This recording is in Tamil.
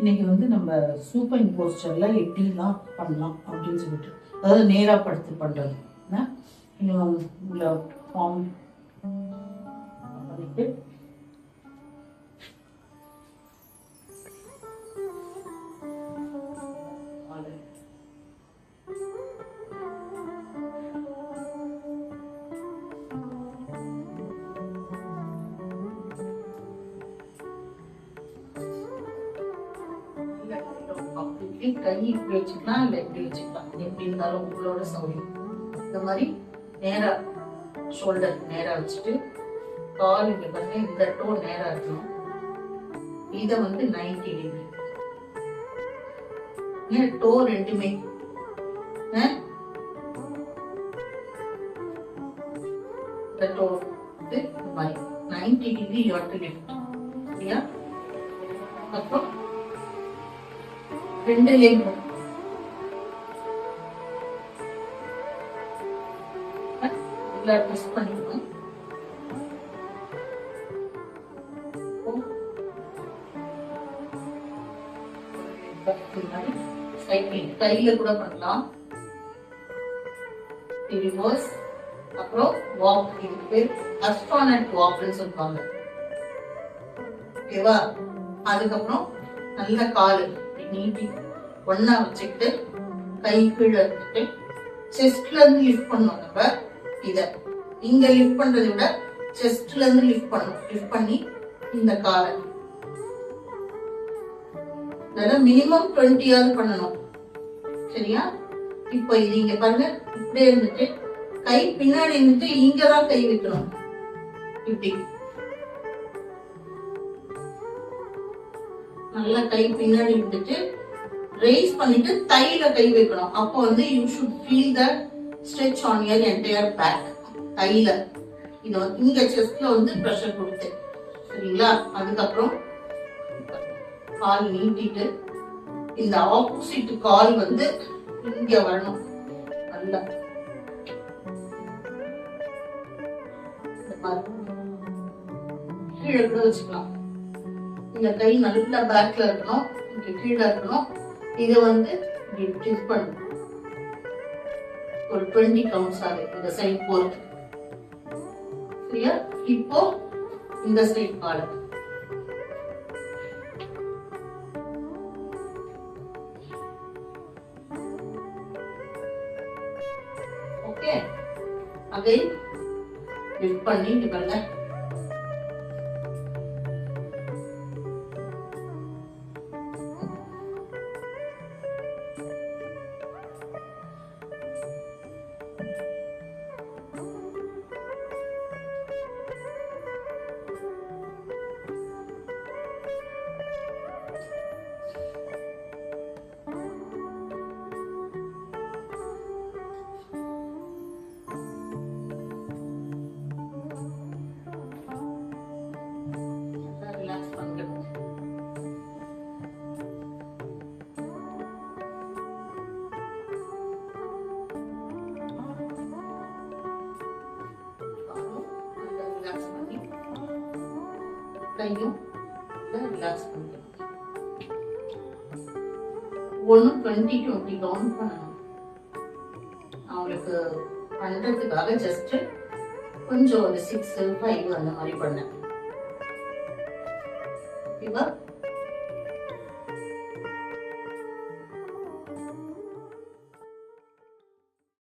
இன்னைக்கு வந்து நம்ம சூப்பர் போஸ்டர்ல எப்படிலாம் பண்ணலாம் அப்படின்னு சொல்லிட்டு, அதாவது நேரா படுத்து பண்றது. இன்னும் உள்ள ஃபார்ம் பண்ணிட்டு கை இப்படி வச்சுக்கலாம், இல்லை இப்படி வச்சுக்கலாம், எப்படி இருந்தாலும் உங்களோட சௌரியம். இந்த மாதிரி நேரா ஷோல்டர் நேரா வச்சுட்டு கால் இங்க பாருங்க, இந்த டோ நேரா இருக்கணும். இத வந்து 90 டிகிரி டோ ரெண்டுமே இந்த டோ வந்து இந்த மாதிரி 90 degree you have to lift. சரியா? அப்புறம் ரெண்டு லேகும் ட்விஸ்ட் பண்ணிக்கணும். கையில கூட பண்ணலாம். ரிவர்ஸ், அப்புறம் வாக். இதுக்கு பேர் அஸ்ட்ரானட் வாக்னு சொல்லுவாங்க. ஓகேவா? அதுக்கப்புறம் நல்ல காலு நீட்டி ஒன்னா வச்சுக்கிட்டு கை கீழே வச்சுட்டு செஸ்ட்ல இருந்து லிஃப்ட் பண்ணுவோம். நம்ம இத இங்க லிஃப்ட் பண்றதை விட செஸ்ட்ல இருந்து லிஃப்ட் பண்ணும். லிஃப்ட் பண்ணி இந்த காலை மினிமம் 20 பண்ணணும். சரியா? இப்போ இது இங்க பாருங்க, இப்படியே இருந்துட்டு கை பின்னாடி இருந்துட்டு இங்கதான் கை வைக்கணும். இப்படி நல்லா கை பின்னாடி விட்டுட்டு raise பண்ணிட்டு தைல கை வைக்கணும். அப்போ வந்து you should feel the stretch on your entire back. தைல இது வந்து இங்க செஸ்ட்ல வந்து பிரஷர் கொடுத்து. சரிங்களா? அதுக்கப்புறம் கால் நீட்டிட்டு இந்த ஆப்போசிட் கால் வந்து இங்க வரணும். நல்லா கீழே கூட வச்சுக்கலாம். இந்த கை நல்லா பேக்ல இருக்கணும், இங்க கீழே இருக்கணும். இத வந்து ட்விஸ்ட் பண்ணணும். ஒரு 20 கவுண்ட்ஸ் ஆகுது இந்த சைட் போறது. சரியா? இப்போ இந்த சைட் கால ஓகே. அதை லிஃப்ட் பண்ணி இது பண்ண கையும் ரிலாக்ஸ் பண்ணிக்கணும். 20 கவுண்ட் பண்ணணும். அவங்களுக்கு பண்றதுக்காக ஜஸ்ட் கொஞ்சம் ஒரு 6, 5 அந்த மாதிரி பண்ணேன்.